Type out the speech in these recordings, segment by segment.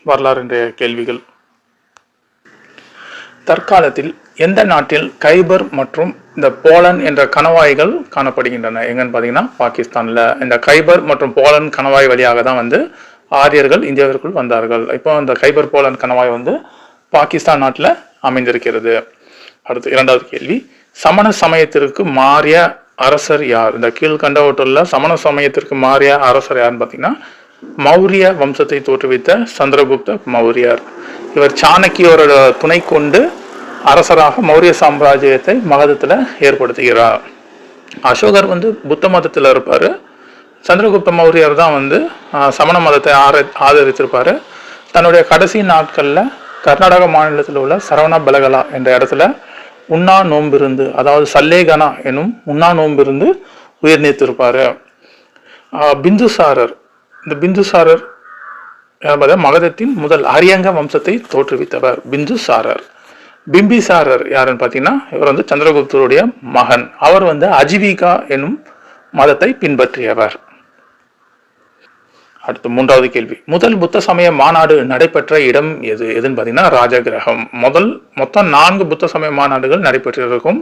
வரலாறு இன்றைய கேள்விகள். தற்காலத்தில் எந்த நாட்டில் கைபர் மற்றும் இந்த போலன் என்ற கணவாய்கள் காணப்படுகின்றன? எங்கன்னு பார்த்தீங்கன்னா பாகிஸ்தானில். இந்த கைபர் மற்றும் போலன் கணவாய் வழியாக தான் வந்து ஆரியர்கள் இந்தியாவிற்குள் வந்தார்கள். இப்போ இந்த கைபர் போலன் கணவாய் வந்து பாகிஸ்தான் நாட்டில் அமைந்திருக்கிறது. அடுத்து இரண்டாவது கேள்வி, சமண சமயத்திற்கு மாறிய அரசர் யார்? இந்த கீழ்கண்டவற்றுள்ள சமண சமயத்திற்கு மாறிய அரசர் யாருன்னு பார்த்தீங்கன்னா மௌரிய வம்சத்தை தோற்றுவித்த சந்திரகுப்த மௌரியர். இவர் சாணக்கியோரோட துணை கொண்டு அரசராக மௌரிய சாம்ராஜ்யத்தை மகதத்தில் ஏற்படுத்துகிறார். அசோகர் வந்து புத்த மதத்தில் இருப்பார். சந்திரகுப்த மௌரியர் தான் வந்து சமண மதத்தை ஆதரித்திருப்பார். தன்னுடைய கடைசி நாட்களில் கர்நாடக மாநிலத்தில் உள்ள சரவண பெலகலா என்ற இடத்துல உண்ணா நோம்பிருந்து, அதாவது சல்லேகனா எனும் உண்ணா நோம்பிருந்து உயிர் நீத்திருப்பார். பிந்துசாரர், இந்த பிந்துசாரர் என்பதை மகதத்தின் முதல் அரியங்க வம்சத்தை தோற்றுவித்தவர் பிந்துசாரர். பிம்பிசாரர் யாருன்னு பார்த்தீங்கன்னா இவர் வந்து சந்திரகுப்தருடைய மகன். அவர் வந்து அஜீவிகா எனும் மதத்தை பின்பற்றியவர். அடுத்து மூன்றாவது கேள்வி, முதல் புத்த சமய மாநாடு நடைபெற்ற இடம் எதுன்னு பார்த்தீங்கன்னா ராஜகிரகம். மொத்தம் 4 புத்த சமய மாநாடுகள் நடைபெற்றிருக்கும்.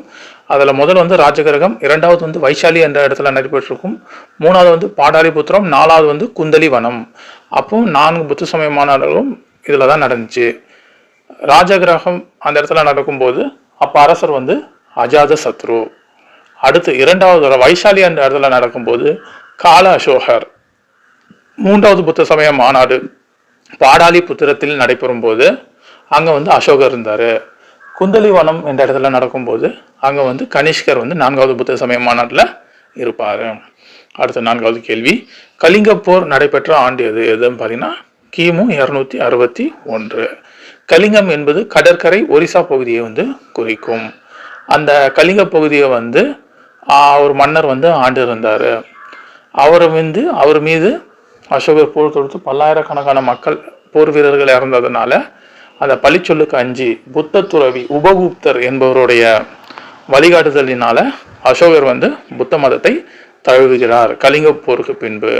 அதில் முதல் வந்து ராஜகிரகம், இரண்டாவது வந்து வைசாலி என்ற இடத்துல நடைபெற்றிருக்கும், மூணாவது வந்து பாடாலிபுத்திரம், 4வது வந்து குந்தலி வனம். அப்போ 4 புத்த சமய மாநாடுகளும் இதில் தான் நடந்துச்சு. ராஜகிரகம் அந்த இடத்துல நடக்கும்போது அப்போ அரசர் வந்து அஜாத சத்ரு. அடுத்து இரண்டாவது வைசாலி என்ற இடத்துல நடக்கும்போது கால அசோகர். மூன்றாவது புத்த சமய மாநாடு பாடாலி புத்திரத்தில் நடைபெறும் போது அங்கே வந்து அசோகர் இருந்தார். குந்தலிவனம் என்ற இடத்துல நடக்கும்போது அங்கே வந்து கனிஷ்கர் வந்து 4வது புத்த சமய மாநாட்டில் இருப்பார். அடுத்த 4வது கேள்வி, கலிங்க போர் நடைபெற்ற ஆண்டு எதுன்னு பார்த்தீங்கன்னா கிமு 261. கலிங்கம் என்பது கடற்கரை ஒரிசா பகுதியை வந்து குறிக்கும். அந்த கலிங்க பகுதியை வந்து ஒரு மன்னர் வந்து ஆண்டு இருந்தார். அவர் மீது அசோகர் போர் தொடுத்து பல்லாயிரக்கணக்கான மக்கள் போர் வீரர்கள் இறந்ததுனால அந்த பழிச்சொல்லுக்கு அஞ்சி புத்த துறவி உபகுப்தர் என்பவருடைய வழிகாட்டுதலினால அசோகர் வந்து புத்த மதத்தை தழுவுகிறார் கலிங்க போருக்கு பின்பு.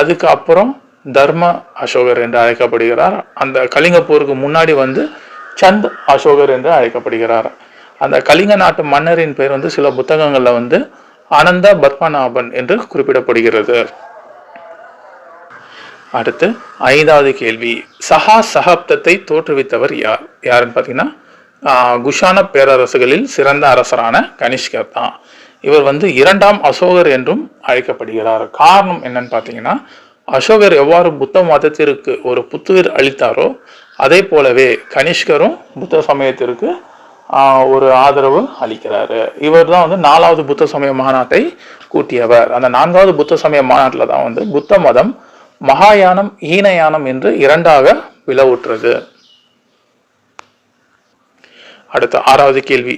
அதுக்கு அப்புறம் தர்ம அசோகர் என்று அழைக்கப்படுகிறார். அந்த கலிங்க போருக்கு முன்னாடி வந்து சந்த் அசோகர் என்று அழைக்கப்படுகிறார். அந்த கலிங்க நாட்டு மன்னரின் பெயர் வந்து சில புத்தகங்கள்ல வந்து அனந்த பத்மநாபன் என்று குறிப்பிடப்படுகிறது. அடுத்து 5வது கேள்வி, சகாப்தத்தை தோற்றுவித்தவர் யாருன்னு பார்த்தீங்கன்னா குஷான பேரரசுகளில் சிறந்த அரசரான கனிஷ்கர் தான். இவர் வந்து 2ஆம் அசோகர் என்றும் அழைக்கப்படுகிறார். காரணம் என்னன்னு பார்த்தீங்கன்னா அசோகர் எவ்வாறு புத்த மதத்திற்கு ஒரு புத்துயிர் அளித்தாரோ அதே போலவே கனிஷ்கரும் புத்த சமயத்திற்கு ஒரு ஆதரவு அளிக்கிறாரு. இவர் தான் வந்து 4வது புத்த சமய மாநாட்டை கூட்டியவர். அந்த 4வது புத்த சமய மாநாட்டில் தான் வந்து புத்த மதம் மகாயானம் ஈனயானம் என்று 2ஆக பிளவுற்றது. அடுத்த 6வது கேள்வி,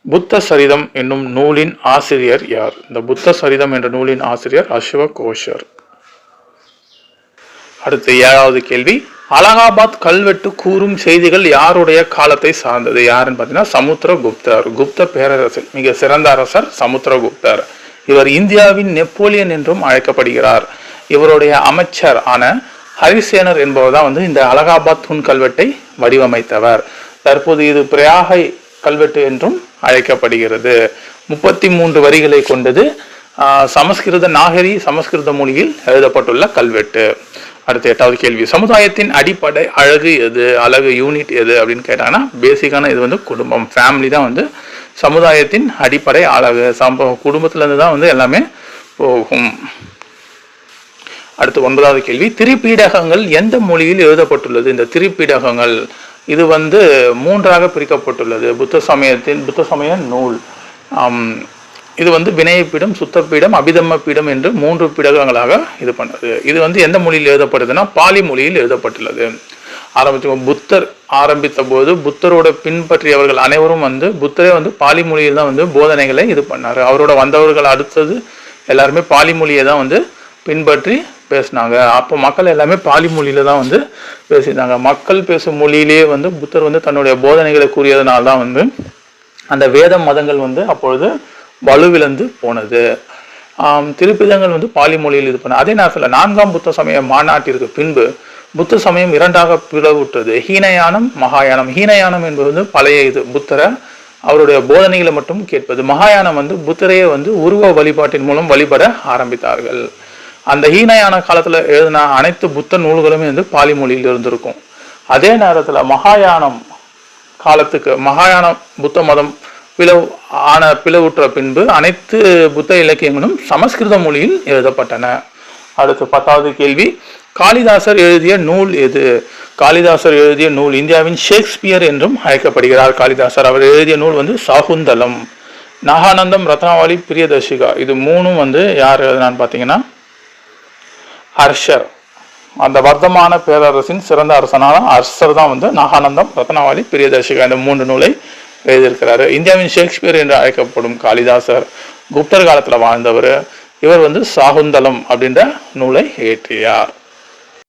புத்த சரிதம் என்னும் நூலின் ஆசிரியர் யார்? இந்த புத்த சரிதம் என்ற நூலின் ஆசிரியர் அஸ்வகோஷர். அடுத்து 7வது கேள்வி, அலகாபாத் கல்வெட்டு கூறும் செய்திகள் யாருடைய காலத்தை சார்ந்தது? யாருன்னு பார்த்தீங்கன்னா சமுத்திரகுப்தர். குப்த பேரரசில் மிக சிறந்த அரசர் சமுத்திரகுப்தர். இவர் இந்தியாவின் நெப்போலியன் என்றும் அழைக்கப்படுகிறார். இவருடைய அமைச்சர் ஆன ஹரிசேனர் என்பவர் தான் வந்து இந்த அலகாபாத் தூண் கல்வெட்டை வடிவமைத்தவர். தற்போது இது பிரயாகை கல்வெட்டு என்றும் அழைக்கப்படுகிறது. 33 வரிகளை கொண்டது. சமஸ்கிருத நாகரி சமஸ்கிருத மொழியில் எழுதப்பட்டுள்ள கல்வெட்டு. அடுத்த 8வது கேள்வி, சமுதாயத்தின் அடிப்படை அழகு யூனிட் எது அப்படின்னு கேட்டாங்கன்னா பேசிக்கான இது வந்து குடும்பம், ஃபேமிலி தான் வந்து சமுதாயத்தின் அடிப்படை அழகு. குடும்பத்திலேருந்து தான் வந்து எல்லாமே போகும். அடுத்து 9வது கேள்வி, திரிபீடகங்கள் எந்த மொழியில் எழுதப்பட்டுள்ளது? இந்த திரிபீடகங்கள் இது வந்து 3ஆக பிரிக்கப்பட்டுள்ளது. புத்த சமய நூல். இது வந்து வினயப்பீடம், சுத்தப்பீடம், அபிதம்ம பீடம் என்று 3 பீடகங்களாக இது பண்ணது. இது வந்து எந்த மொழியில் எழுதப்படுதுன்னா பாலி மொழியில் எழுதப்பட்டுள்ளது. புத்தர் ஆரம்பித்த போது புத்தரோட பின்பற்றியவர்கள் அனைவரும் வந்து புத்தரே வந்து பாலி மொழியில் தான் வந்து போதனைகளை இது பண்ணாரு. அவரோட வந்தவர்கள் அடுத்தது எல்லாருமே பாலி மொழியை தான் வந்து பின்பற்றி பேசினாங்க. அப்போ மக்கள் எல்லாமே பாலி மொழியில தான் வந்து பேசியிருந்தாங்க. மக்கள் பேசும் மொழியிலேயே வந்து புத்தர் வந்து தன்னுடைய போதனைகளை கூறியதுனால தான் வந்து அந்த வேத மதங்கள் வந்து அப்பொழுது வலுவிழந்து போனது. திருப்பிதங்கள் வந்து பாலி மொழியில் இது பண்ண. அதே நேரத்தில் 4ஆம் புத்த சமய மாநாட்டிற்கு பின்பு புத்த சமயம் இரண்டாக பிளவுற்றது. ஹீனயானம், மகாயானம். ஹீனயானம் என்பது வந்து பழைய இது, புத்தரை அவருடைய போதனைகளை மட்டும் கேட்பது. மகாயானம் வந்து புத்தரையே வந்து உருவ வழிபாட்டின் மூலம் வழிபட ஆரம்பித்தார்கள். அந்த ஹீனயான காலத்துல எழுதின அனைத்து புத்த நூல்களுமே வந்து பாலி மொழியில் இருந்திருக்கும். அதே நேரத்துல மகாயானம் காலத்துக்கு மகாயான புத்த மதம் பிளவுற்ற பின்பு அனைத்து புத்த இலக்கியங்களும் சமஸ்கிருத மொழியில் எழுதப்பட்டன. அடுத்து 10வது கேள்வி, காளிதாசர் எழுதிய நூல் எது? காளிதாசர் எழுதிய நூல், இந்தியாவின் ஷேக்ஸ்பியர் என்றும் அழைக்கப்படுகிறார் காளிதாசர். அவர் எழுதிய நூல் வந்து சாகுந்தலம். நாகானந்தம், ரத்னாவளி, பிரியதர்ஷிகா, இது மூணும் வந்து யார் எழுதினான்னு பார்த்தீங்கன்னா ஹர்ஷர். அந்த வர்த்தமான பேரரசின் சிறந்த அரசனான ஹர்ஷர் தான் வந்து நாகானந்தம், ரத்னாவளி, பிரியதர்ஷிகா இந்த 3 நூலை எழுதியிருக்கிறாரு. இந்தியாவின் ஷேக்ஸ்பியர் என்று அழைக்கப்படும் காளிதாசர் குப்தர் காலத்தில் வாழ்ந்தவர். இவர் வந்து சாகுந்தலம் அப்படின்ற நூலை இயற்றியார்.